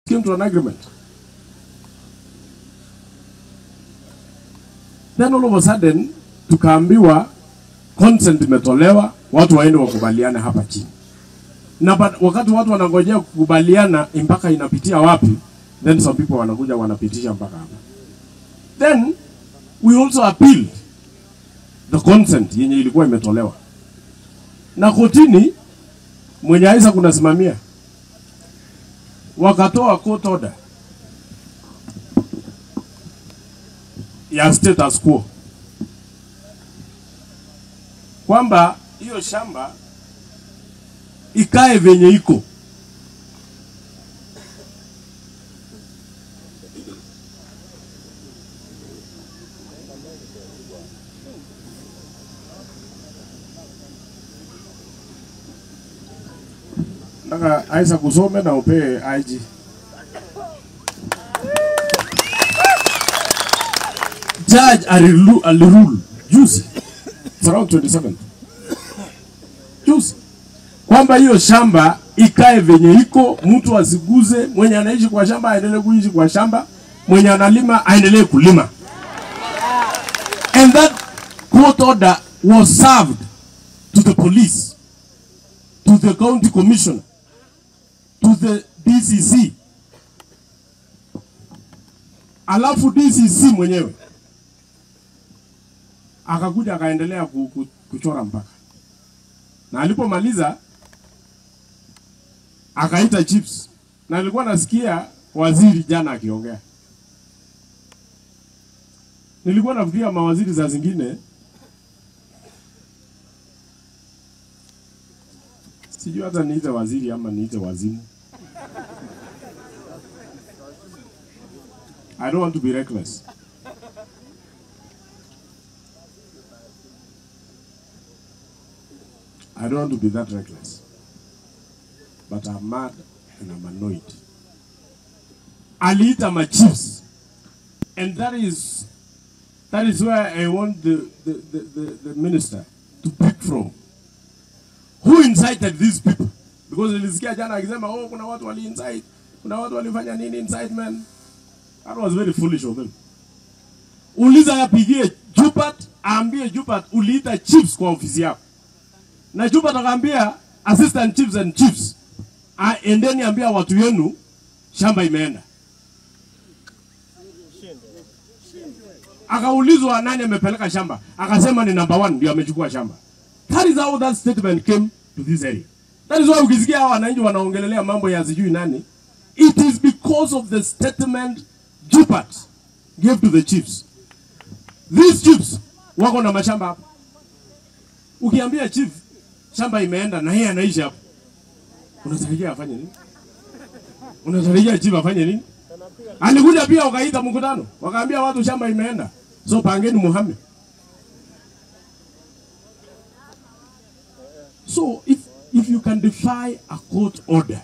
came to an agreement. Then all of a sudden tukaambiwa consent imetolewa, watu waende wakubaliane hapa chini. Na wakati watu wanangojea kukubaliana mpaka inapitia wapi, then some people wanakuja wanapitisha mpaka hapa. Then we also appealed the consent yenye ilikuwa imetolewa. Na kotini mwenye aisa kunasimamia wakatoa court order ya status quo kwamba hiyo shamba ikae venye iko. Naka aisa kusome na upe IG. Judge alirule juzi, it's around 27 juzi, kwamba hiyo shamba ikae venye iko, mtu asiguze, mwenye anaishi kwa shamba aendelee kuishi kwa shamba, mwenye analima aendelee kulima. And that court order was served to the police, to the county commissioner, to the DCC. Alafu DCC mwenyewe akakuja akaendelea kuchora mpaka. Na alipomaliza akaita chiefs. Na nilikuwa nasikia waziri jana akiongea. Nilikuwa nafikiria mawaziri za zingine sijui hata niite waziri ama niite wazimu. I don't want to be reckless. I don't want to be that reckless. But I'm mad and I'm annoyed. Aliita my chiefs. And that is where I want the minister to pick from. Who incited these people? Because nilisikia jana akisema kuna watu wali incite, kuna watu walifanya nini incitement. That was very foolish of them. Uliza yapigie Jupat, aambie Jupat uliita chiefs kwa ofisi yako. Na Jupat akaambia assistant chiefs and chiefs, endeni ambia watu yenu shamba imeenda. Akaulizwa nani amepeleka shamba, akasema ni number 1 ndio amechukua shamba. That is how that statement came to this area. That is why ukisikia hawa wananchi wanaongelelea mambo ya sijui nani, it is because of the statement Jupat gave to the chiefs. These chiefs wako na mashamba hapa. Ukiambia chief shamba imeenda na yeye anaishi hapa, unatarajia afanye nini? Unatarajia chief afanye nini? Alikuja pia wakaita mkutano, wakaambia watu shamba imeenda, so pangeni Muhammad. So if you can defy a court order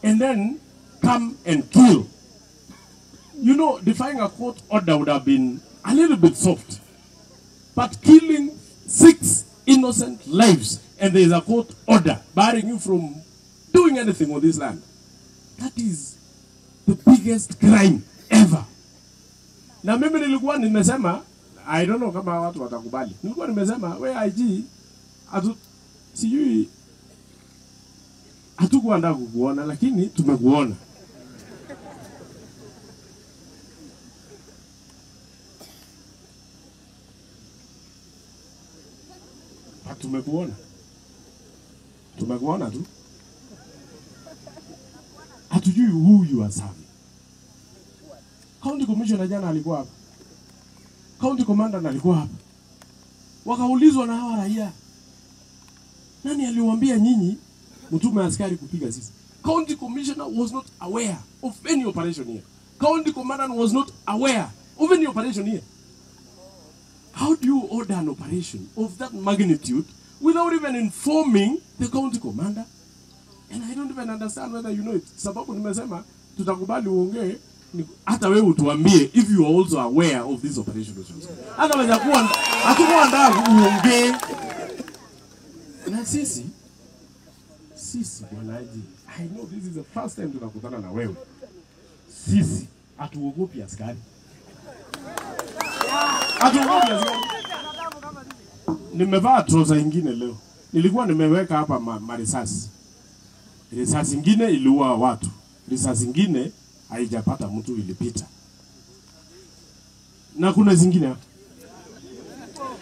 and then come and kill, you know, defying a court order would have been a little bit soft, but killing 6 innocent lives and there is a court order barring you from doing anything on this land, that is the biggest crime ever. Na mimi nilikuwa nimesema, I don't know kama watu watakubali, nilikuwa nimesema we IG sijui hatukuandaa kukuona, lakini tumekuona. Tumekuona. Tumekuona tu. Hatujui who you are serving. County commissioner jana alikuwa hapa. County commander alikuwa hapa. Wakaulizwa na hawa raia, nani aliwaambia nyinyi mtume askari kupiga sisi? County commissioner was not aware of any operation here. County commander was not aware of any operation here. How do you order an operation of that magnitude without even informing the county commander? And I don't even understand whether you know it. Sababu nimesema tutakubali uongee, hata wewe utuambie if you are also aware of this operation. Hata waweza kuwa hatukuandaa uongee. Na sisi bwana Haji, I know this is the first time tunakutana na wewe. Sisi hatuogopi askari. Hatuogopi askari. Nimevaa trouser ingine leo. Nilikuwa nimeweka hapa marisasi. Risasi ingine iliua watu. Risasi ingine haijapata mtu, ilipita. Na kuna zingine